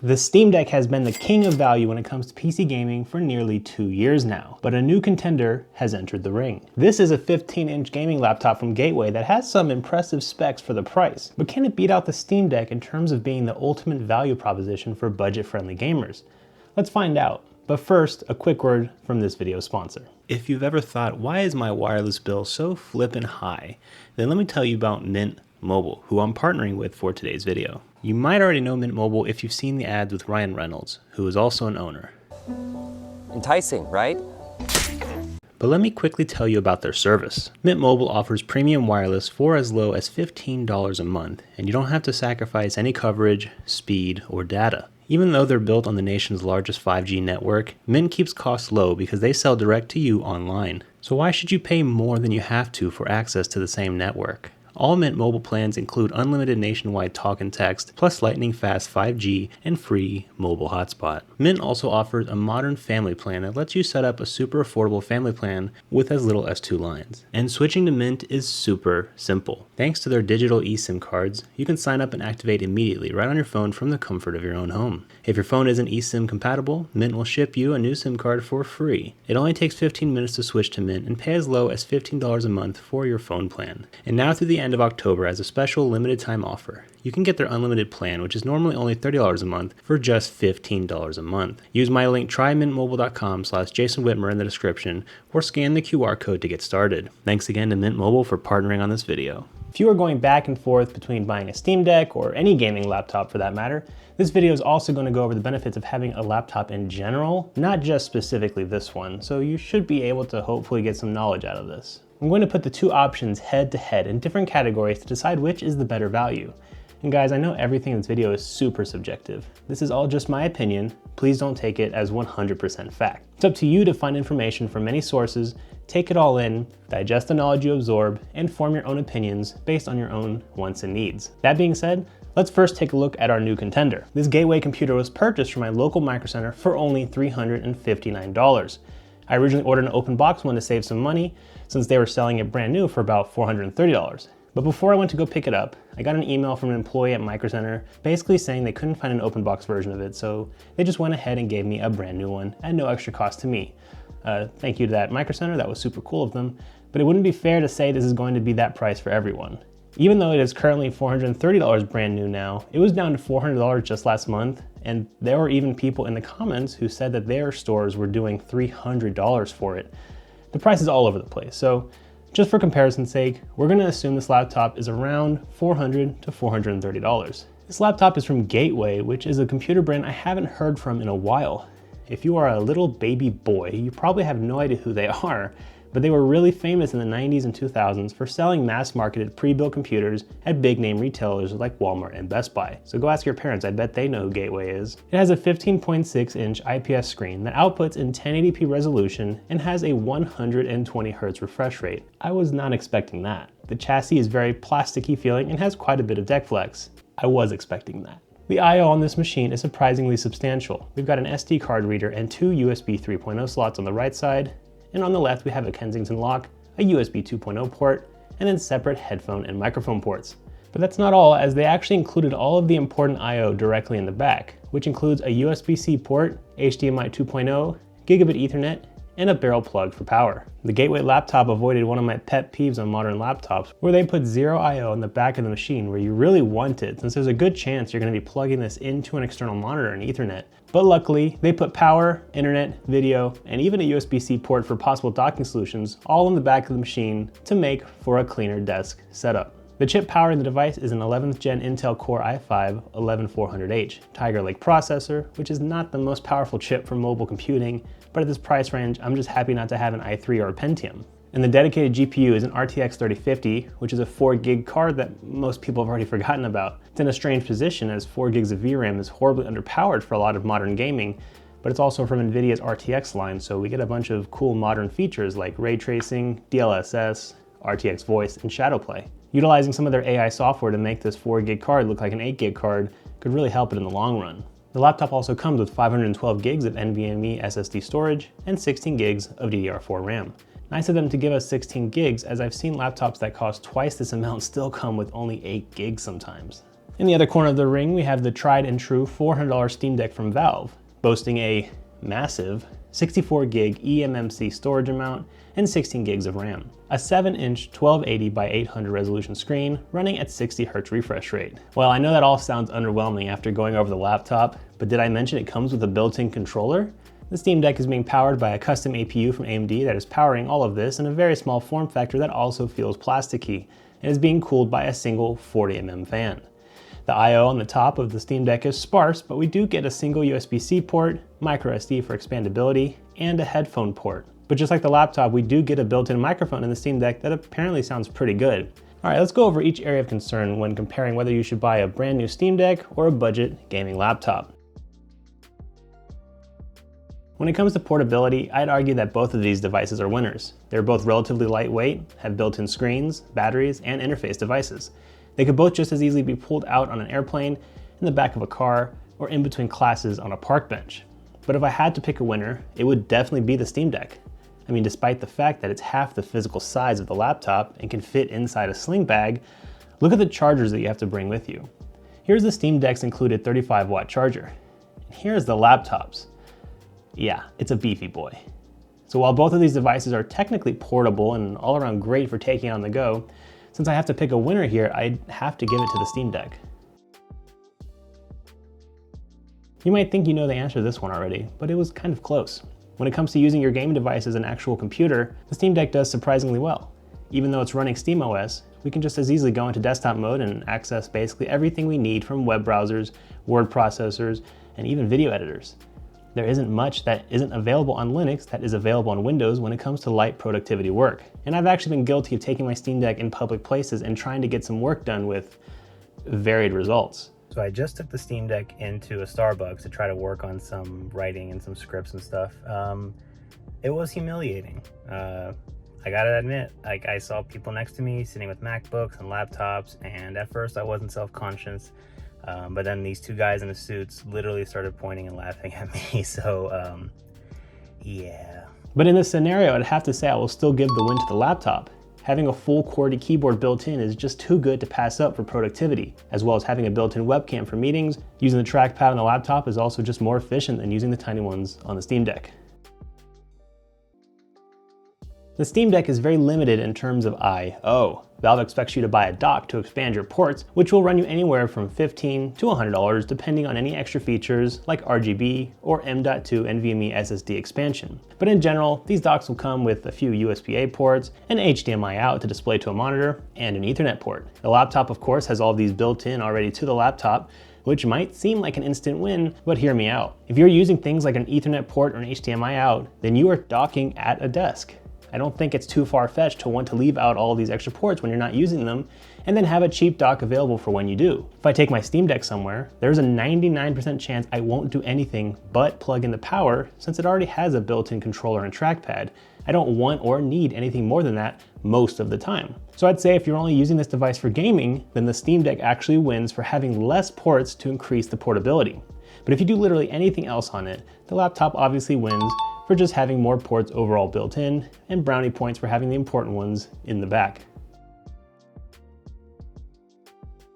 The Steam Deck has been the king of value when it comes to PC gaming for nearly 2 years now, but a new contender has entered the ring. This is a 15-inch gaming laptop from Gateway that has some impressive specs for the price, but can it beat out the Steam Deck in terms of being the ultimate value proposition for budget-friendly gamers? Let's find out. But first, a quick word from this video's sponsor. If you've ever thought, why is my wireless bill so flippin' high? Then let me tell you about Mint Mobile, who I'm partnering with for today's video. You might already know Mint Mobile if you've seen the ads with Ryan Reynolds, who is also an owner. Enticing, right? But let me quickly tell you about their service. Mint Mobile offers premium wireless for as low as $15 a month, and you don't have to sacrifice any coverage, speed, or data. Even though they're built on the nation's largest 5G network, Mint keeps costs low because they sell direct to you online. So why should you pay more than you have to for access to the same network? All Mint Mobile plans include unlimited nationwide talk and text, plus lightning fast 5G and free mobile hotspot. Mint also offers a modern family plan that lets you set up a super affordable family plan with as little as 2 lines. And switching to Mint is super simple. Thanks to their digital eSIM cards, you can sign up and activate immediately right on your phone from the comfort of your own home. If your phone isn't eSIM compatible, Mint will ship you a new SIM card for free. It only takes 15 minutes to switch to Mint and pay as low as $15 a month for your phone plan. And now through the end of October, as a special limited time offer, you can get their unlimited plan, which is normally only $30 a month, for just $15 a month. Use my link trymintmobile.com/JasonWhitmer in the description, or scan the QR code to get started. Thanks again to Mint Mobile for partnering on this video. If you are going back and forth between buying a Steam Deck or any gaming laptop for that matter, this video is also going to go over the benefits of having a laptop in general, not just specifically this one, so you should be able to hopefully get some knowledge out of this. I'm going to put the two options head to head in different categories to decide which is the better value. And guys, I know everything in this video is super subjective. This is all just my opinion. Please don't take it as 100% fact. It's up to you to find information from many sources, take it all in, digest the knowledge you absorb, and form your own opinions based on your own wants and needs. That being said, let's first take a look at our new contender. This Gateway computer was purchased from my local Micro Center for only $359. I originally ordered an open box one to save some money, since they were selling it brand new for about $430. But before I went to go pick it up, I got an email from an employee at Micro Center basically saying they couldn't find an open box version of it, so they just went ahead and gave me a brand new one at no extra cost to me. Thank you to that Micro Center, that was super cool of them, but it wouldn't be fair to say this is going to be that price for everyone. Even though it is currently $430 brand new now, it was down to $400 just last month, and there were even people in the comments who said that their stores were doing $300 for it. The price is all over the place, so just for comparison's sake, we're going to assume this laptop is around $400 to $430. This laptop is from Gateway, which is a computer brand I haven't heard from in a while. If you are a little baby boy, you probably have no idea who they are, but they were really famous in the 90s and 2000s for selling mass-marketed pre-built computers at big-name retailers like Walmart and Best Buy. So go ask your parents, I bet they know who Gateway is. It has a 15.6-inch IPS screen that outputs in 1080p resolution and has a 120 Hz refresh rate. I was not expecting that. The chassis is very plasticky feeling and has quite a bit of deck flex. I was expecting that. The I/O on this machine is surprisingly substantial. We've got an SD card reader and 2 USB 3.0 slots on the right side, and on the left we have a Kensington lock, a USB 2.0 port, and then separate headphone and microphone ports. But that's not all, as they actually included all of the important I/O directly in the back, which includes a USB-C port, HDMI 2.0, gigabit Ethernet, and a barrel plug for power. The Gateway laptop avoided one of my pet peeves on modern laptops, where they put zero I/O in the back of the machine where you really want it, since there's a good chance you're going to be plugging this into an external monitor and Ethernet. But luckily, they put power, internet, video, and even a USB-C port for possible docking solutions all in the back of the machine to make for a cleaner desk setup. The chip powering the device is an 11th gen Intel Core i5-11400H Tiger Lake processor, which is not the most powerful chip for mobile computing, but at this price range, I'm just happy not to have an i3 or a Pentium. And the dedicated GPU is an RTX 3050, which is a 4 gig card that most people have already forgotten about. It's in a strange position as 4 gigs of VRAM is horribly underpowered for a lot of modern gaming, but it's also from NVIDIA's RTX line, so we get a bunch of cool modern features like ray tracing, DLSS, RTX voice, and shadow play. Utilizing some of their AI software to make this 4 gig card look like an 8 gig card could really help it in the long run. The laptop also comes with 512 gigs of NVMe SSD storage and 16 gigs of DDR4 RAM. Nice of them to give us 16 gigs, as I've seen laptops that cost twice this amount still come with only 8 gigs sometimes. In the other corner of the ring, we have the tried and true $400 Steam Deck from Valve, boasting a massive 64 gig eMMC storage amount and 16 gigs of RAM. A 7-inch 1280 by 800 resolution screen running at 60 Hz refresh rate. Well, I know that all sounds underwhelming after going over the laptop, but did I mention it comes with a built-in controller? The Steam Deck is being powered by a custom APU from AMD that is powering all of this in a very small form factor that also feels plasticky and is being cooled by a single 40mm fan. The I/O on the top of the Steam Deck is sparse, but we do get a single USB-C port, microSD for expandability, and a headphone port. But just like the laptop, we do get a built-in microphone in the Steam Deck that apparently sounds pretty good. All right, let's go over each area of concern when comparing whether you should buy a brand new Steam Deck or a budget gaming laptop. When it comes to portability, I'd argue that both of these devices are winners. They're both relatively lightweight, have built-in screens, batteries, and interface devices. They could both just as easily be pulled out on an airplane, in the back of a car, or in between classes on a park bench. But if I had to pick a winner, it would definitely be the Steam Deck. I mean, despite the fact that it's half the physical size of the laptop and can fit inside a sling bag, look at the chargers that you have to bring with you. Here's the Steam Deck's included 35-watt charger. And here's the laptop's. Yeah, it's a beefy boy. So while both of these devices are technically portable and all around great for taking on the go, since I have to pick a winner here, I'd have to give it to the Steam Deck. You might think you know the answer to this one already, but it was kind of close. When it comes to using your gaming device as an actual computer, the Steam Deck does surprisingly well. Even though it's running SteamOS, we can just as easily go into desktop mode and access basically everything we need from web browsers, word processors, and even video editors. There isn't much that isn't available on Linux that is available on Windows when it comes to light productivity work. And I've actually been guilty of taking my Steam Deck in public places and trying to get some work done with varied results. So I just took the Steam Deck into a Starbucks to try to work on some writing and some scripts and stuff. It was humiliating. I gotta admit, I saw people next to me sitting with MacBooks and laptops, and at first I wasn't self-conscious. But then these two guys in the suits literally started pointing and laughing at me, so yeah. But in this scenario, I'd have to say I will still give the win to the laptop. Having a full QWERTY keyboard built in is just too good to pass up for productivity, as well as having a built-in webcam for meetings. Using the trackpad on the laptop is also just more efficient than using the tiny ones on the Steam Deck. The Steam Deck is very limited in terms of I/O. Valve expects you to buy a dock to expand your ports, which will run you anywhere from $15 to $100 depending on any extra features like RGB or M.2 NVMe SSD expansion. But in general, these docks will come with a few USB-A ports, an HDMI out to display to a monitor, and an Ethernet port. The laptop, of course, has all these built in already to the laptop, which might seem like an instant win, but hear me out. If you're using things like an Ethernet port or an HDMI out, then you are docking at a desk. I don't think it's too far-fetched to want to leave out all these extra ports when you're not using them, and then have a cheap dock available for when you do. If I take my Steam Deck somewhere, there's a 99% chance I won't do anything but plug in the power since it already has a built-in controller and trackpad. I don't want or need anything more than that most of the time. So I'd say if you're only using this device for gaming, then the Steam Deck actually wins for having less ports to increase the portability. But if you do literally anything else on it, the laptop obviously wins for just having more ports overall built in, and brownie points for having the important ones in the back.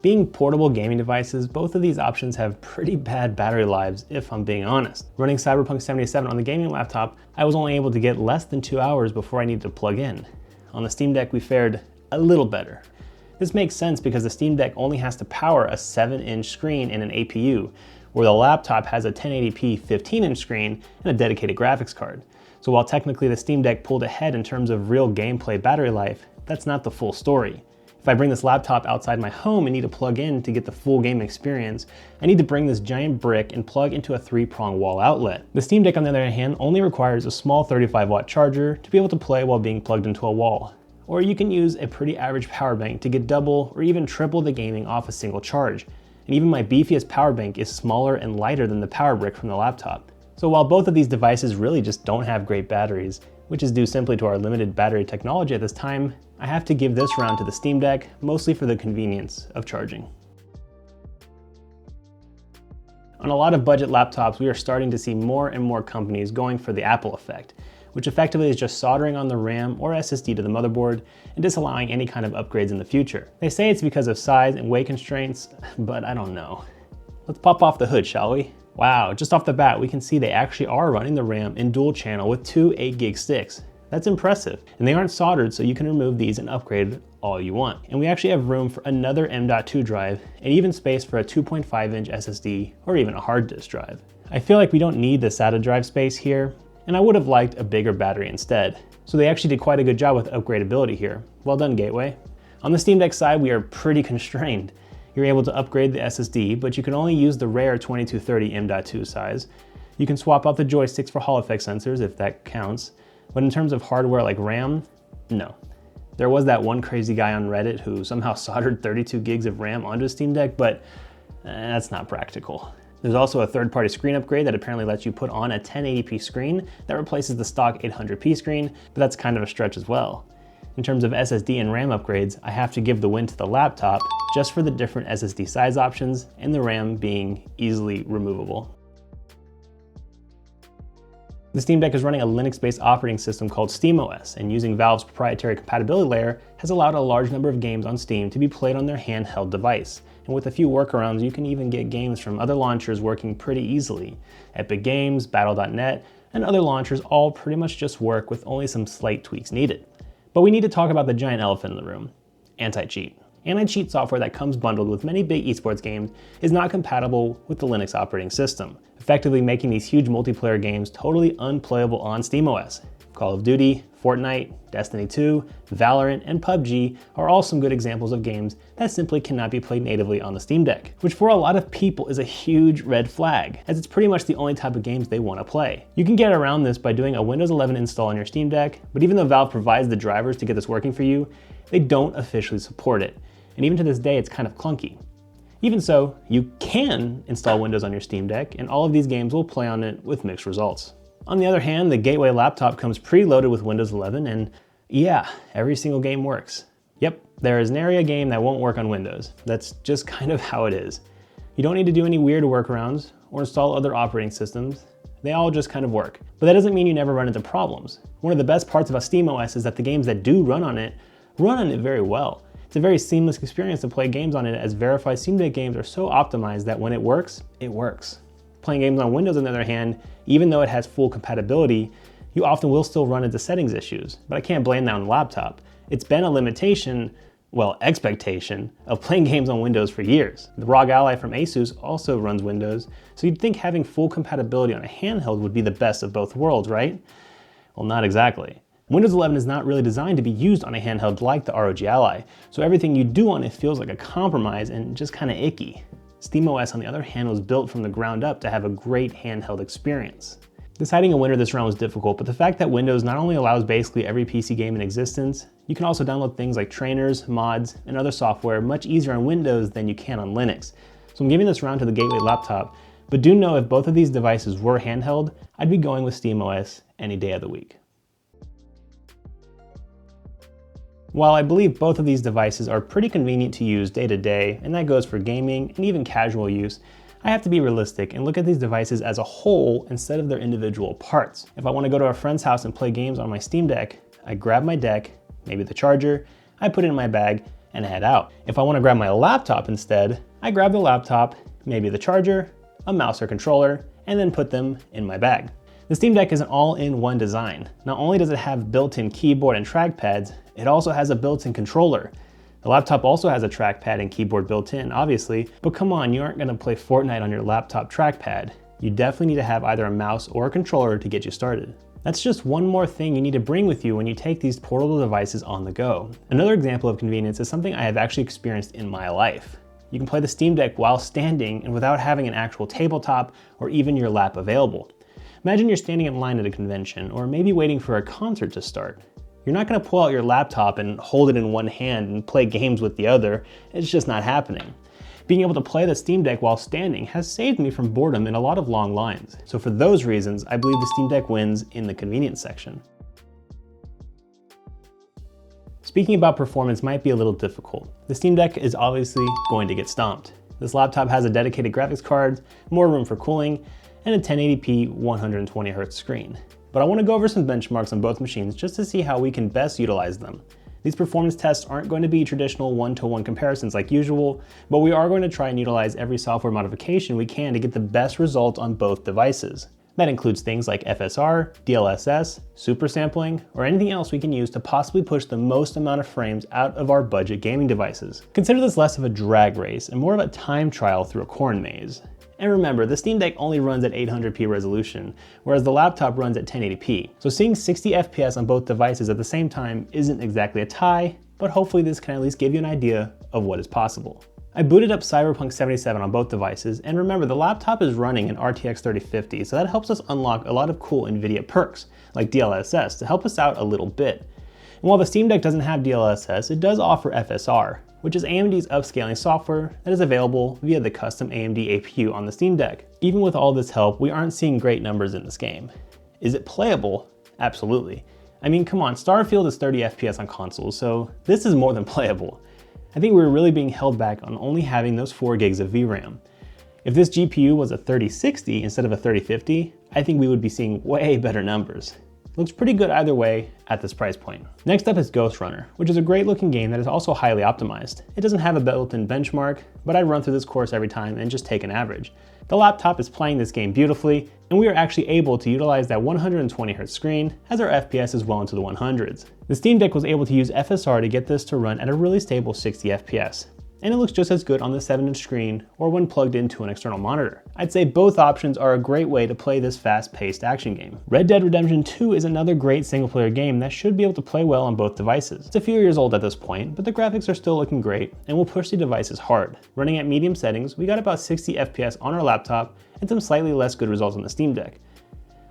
Being portable gaming devices, both of these options have pretty bad battery lives if I'm being honest. Running Cyberpunk 77 on the gaming laptop, I was only able to get less than 2 hours before I needed to plug in. On the Steam Deck we fared a little better. This makes sense because the Steam Deck only has to power a 7-inch screen and an APU, where the laptop has a 1080p 15-inch screen and a dedicated graphics card. So while technically the Steam Deck pulled ahead in terms of real gameplay battery life, that's not the full story. If I bring this laptop outside my home and need to plug in to get the full game experience, I need to bring this giant brick and plug into a 3-prong wall outlet. The Steam Deck, on the other hand, only requires a small 35-watt charger to be able to play while being plugged into a wall. Or you can use a pretty average power bank to get double or even triple the gaming off a single charge. And even my beefiest power bank is smaller and lighter than the power brick from the laptop. So while both of these devices really just don't have great batteries, which is due simply to our limited battery technology at this time, I have to give this round to the Steam Deck, mostly for the convenience of charging. On a lot of budget laptops, we are starting to see more and more companies going for the Apple effect, which effectively is just soldering on the RAM or SSD to the motherboard and disallowing any kind of upgrades in the future. They say it's because of size and weight constraints, but I don't know. Let's pop off the hood, shall we? Wow, just off the bat, we can see they actually are running the RAM in dual channel with two 8 gig sticks. That's impressive. And they aren't soldered, so you can remove these and upgrade all you want. And we actually have room for another M.2 drive and even space for a 2.5-inch SSD or even a hard disk drive. I feel like we don't need the SATA drive space here, and I would have liked a bigger battery instead. So they actually did quite a good job with upgradability here. Well done, Gateway. On the Steam Deck side, we are pretty constrained. You're able to upgrade the SSD, but you can only use the rare 2230 M.2 size. You can swap out the joysticks for Hall effect sensors if that counts. But in terms of hardware like RAM, no. There was that one crazy guy on Reddit who somehow soldered 32 gigs of RAM onto a Steam Deck, but that's not practical. There's also a third-party screen upgrade that apparently lets you put on a 1080p screen that replaces the stock 800p screen, but that's kind of a stretch as well. In terms of SSD and RAM upgrades, I have to give the win to the laptop just for the different SSD size options and the RAM being easily removable. The Steam Deck is running a Linux-based operating system called SteamOS, and using Valve's proprietary compatibility layer has allowed a large number of games on Steam to be played on their handheld device. And with a few workarounds, you can even get games from other launchers working pretty easily. Epic Games, Battle.net, and other launchers all pretty much just work with only some slight tweaks needed. But we need to talk about the giant elephant in the room: anti-cheat. Anti-cheat software that comes bundled with many big esports games is not compatible with the Linux operating system, effectively making these huge multiplayer games totally unplayable on SteamOS. Call of Duty, Fortnite, Destiny 2, Valorant, and PUBG are all some good examples of games that simply cannot be played natively on the Steam Deck, which for a lot of people is a huge red flag, as it's pretty much the only type of games they want to play. You can get around this by doing a Windows 11 install on your Steam Deck, but even though Valve provides the drivers to get this working for you, they don't officially support it. And even to this day, it's kind of clunky. Even so, you can install Windows on your Steam Deck, and all of these games will play on it with mixed results. On the other hand, the Gateway laptop comes preloaded with Windows 11, and yeah, every single game works. Yep, there is nary a game that won't work on Windows. That's just kind of how it is. You don't need to do any weird workarounds or install other operating systems. They all just kind of work. But that doesn't mean you never run into problems. One of the best parts about SteamOS is that the games that do run on it very well. It's a very seamless experience to play games on it, as verified Steam Deck games are so optimized that when it works, it works. Playing games on Windows, on the other hand, even though it has full compatibility, you often will still run into settings issues, but I can't blame that on the laptop. It's been a limitation, well, expectation, of playing games on Windows for years. The ROG Ally from Asus also runs Windows, so you'd think having full compatibility on a handheld would be the best of both worlds, right? Well, not exactly. Windows 11 is not really designed to be used on a handheld like the ROG Ally, so everything you do on it feels like a compromise and just kind of icky. SteamOS, on the other hand, was built from the ground up to have a great handheld experience. Deciding a winner this round was difficult, but the fact that Windows not only allows basically every PC game in existence, you can also download things like trainers, mods, and other software much easier on Windows than you can on Linux. So I'm giving this round to the Gateway laptop, but do know if both of these devices were handheld, I'd be going with SteamOS any day of the week. While I believe both of these devices are pretty convenient to use day to day, and that goes for gaming and even casual use, I have to be realistic and look at these devices as a whole instead of their individual parts. If I want to go to a friend's house and play games on my Steam Deck, I grab my deck, maybe the charger, I put it in my bag, and head out. If I want to grab my laptop instead, I grab the laptop, maybe the charger, a mouse or controller, and then put them in my bag. The Steam Deck is an all-in-one design. Not only does it have built-in keyboard and trackpads, it also has a built-in controller. The laptop also has a trackpad and keyboard built in, obviously, but come on, you aren't gonna play Fortnite on your laptop trackpad. You definitely need to have either a mouse or a controller to get you started. That's just one more thing you need to bring with you when you take these portable devices on the go. Another example of convenience is something I have actually experienced in my life. You can play the Steam Deck while standing and without having an actual tabletop or even your lap available. Imagine you're standing in line at a convention or maybe waiting for a concert to start. You're not gonna pull out your laptop and hold it in one hand and play games with the other. It's just not happening. Being able to play the Steam Deck while standing has saved me from boredom in a lot of long lines. So for those reasons, I believe the Steam Deck wins in the convenience section. Speaking about performance might be a little difficult. The Steam Deck is obviously going to get stomped. This laptop has a dedicated graphics card, more room for cooling, and a 1080p 120Hz screen. but I want to go over some benchmarks on both machines just to see how we can best utilize them. These performance tests aren't going to be traditional one-to-one comparisons like usual, but we are going to try and utilize every software modification we can to get the best results on both devices. That includes things like FSR, DLSS, super sampling, or anything else we can use to possibly push the most amount of frames out of our budget gaming devices. Consider this less of a drag race and more of a time trial through a corn maze. And remember, the Steam Deck only runs at 800p resolution, whereas the laptop runs at 1080p. So seeing 60 FPS on both devices at the same time isn't exactly a tie, but hopefully this can at least give you an idea of what is possible. I booted up Cyberpunk 77 on both devices, and remember the laptop is running an RTX 3050, so that helps us unlock a lot of cool NVIDIA perks, like DLSS, to help us out a little bit. And while the Steam Deck doesn't have DLSS, it does offer FSR, which is AMD's upscaling software that is available via the custom AMD APU on the Steam Deck. Even with all this help, we aren't seeing great numbers in this game. Is it playable? Absolutely. I mean, come on, Starfield is 30 FPS on consoles, so this is more than playable. I think we're really being held back on only having those 4 gigs of VRAM. If this GPU was a 3060 instead of a 3050, I think we would be seeing way better numbers. Looks pretty good either way at this price point. Next up is Ghost Runner, which is a great looking game that is also highly optimized. It doesn't have a built-in benchmark, but I run through this course every time and just take an average. The laptop is playing this game beautifully, and we are actually able to utilize that 120Hz screen as our FPS is well into the 100s. The Steam Deck was able to use FSR to get this to run at a really stable 60 FPS. And it looks just as good on the 7-inch screen or when plugged into an external monitor. I'd say both options are a great way to play this fast-paced action game. Red Dead Redemption 2 is another great single-player game that should be able to play well on both devices. It's a few years old at this point, but the graphics are still looking great and will push the devices hard. Running at medium settings, we got about 60 FPS on our laptop and some slightly less good results on the Steam Deck.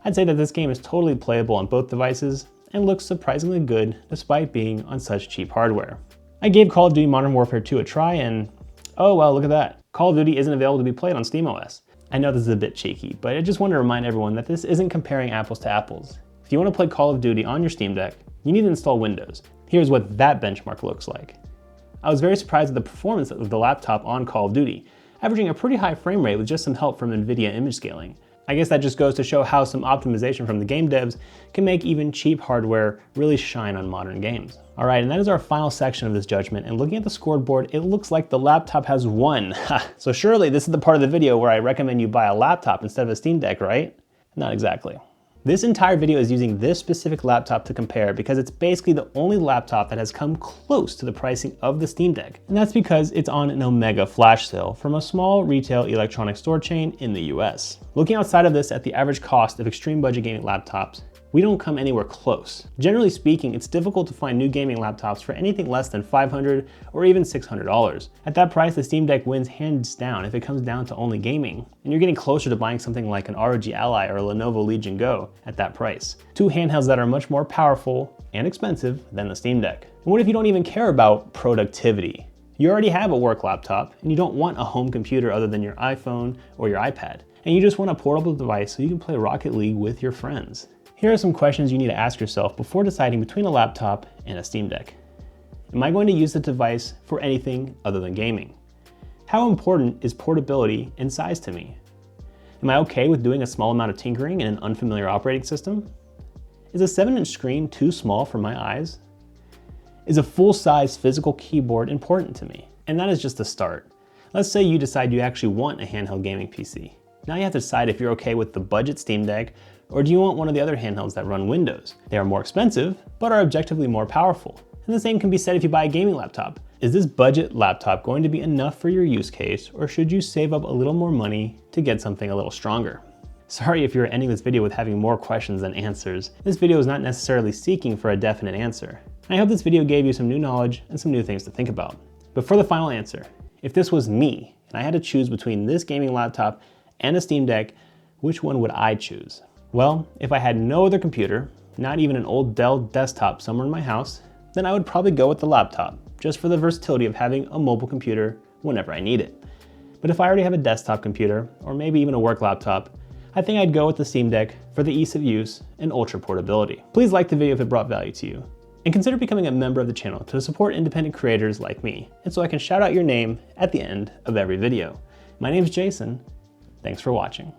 I'd say that this game is totally playable on both devices and looks surprisingly good despite being on such cheap hardware. I gave Call of Duty Modern Warfare 2 a try and, oh well, look at that. Call of Duty isn't available to be played on SteamOS. I know this is a bit cheeky, but I just want to remind everyone that this isn't comparing apples to apples. If you want to play Call of Duty on your Steam Deck, you need to install Windows. Here's what that benchmark looks like. I was very surprised at the performance of the laptop on Call of Duty, averaging a pretty high frame rate with just some help from NVIDIA image scaling. I guess that just goes to show how some optimization from the game devs can make even cheap hardware really shine on modern games. All right, and that is our final section of this judgment, and looking at the scoreboard, it looks like the laptop has won. So surely this is the part of the video where I recommend you buy a laptop instead of a Steam Deck, right? Not exactly. This entire video is using this specific laptop to compare because it's basically the only laptop that has come close to the pricing of the Steam Deck. And that's because it's on an Omega flash sale from a small retail electronics store chain in the US. Looking outside of this at the average cost of extreme budget gaming laptops, we don't come anywhere close. Generally speaking, it's difficult to find new gaming laptops for anything less than $500 or even $600. At that price, the Steam Deck wins hands down if it comes down to only gaming. And you're getting closer to buying something like an ROG Ally or a Lenovo Legion GO at that price. Two handhelds that are much more powerful and expensive than the Steam Deck. And what if you don't even care about productivity? You already have a work laptop and you don't want a home computer other than your iPhone or your iPad. And you just want a portable device so you can play Rocket League with your friends. Here are some questions you need to ask yourself before deciding between a laptop and a Steam Deck. Am I going to use the device for anything other than gaming? How important is portability and size to me? Am I okay with doing a small amount of tinkering in an unfamiliar operating system? Is a 7-inch screen too small for my eyes? Is a full-size physical keyboard important to me? And that is just the start. Let's say you decide you actually want a handheld gaming PC. Now you have to decide if you're okay with the budget Steam Deck, or do you want one of the other handhelds that run Windows? They are more expensive, but are objectively more powerful. And the same can be said if you buy a gaming laptop. Is this budget laptop going to be enough for your use case, or should you save up a little more money to get something a little stronger? Sorry if you're ending this video with having more questions than answers. This video is not necessarily seeking for a definite answer. And I hope this video gave you some new knowledge and some new things to think about. But for the final answer, if this was me, and I had to choose between this gaming laptop and a Steam Deck, which one would I choose? Well, if I had no other computer, not even an old Dell desktop somewhere in my house, then I would probably go with the laptop, just for the versatility of having a mobile computer whenever I need it. But if I already have a desktop computer, or maybe even a work laptop, I think I'd go with the Steam Deck for the ease of use and ultra portability. Please like the video if it brought value to you, and consider becoming a member of the channel to support independent creators like me, and so I can shout out your name at the end of every video. My name is Jason. Thanks for watching.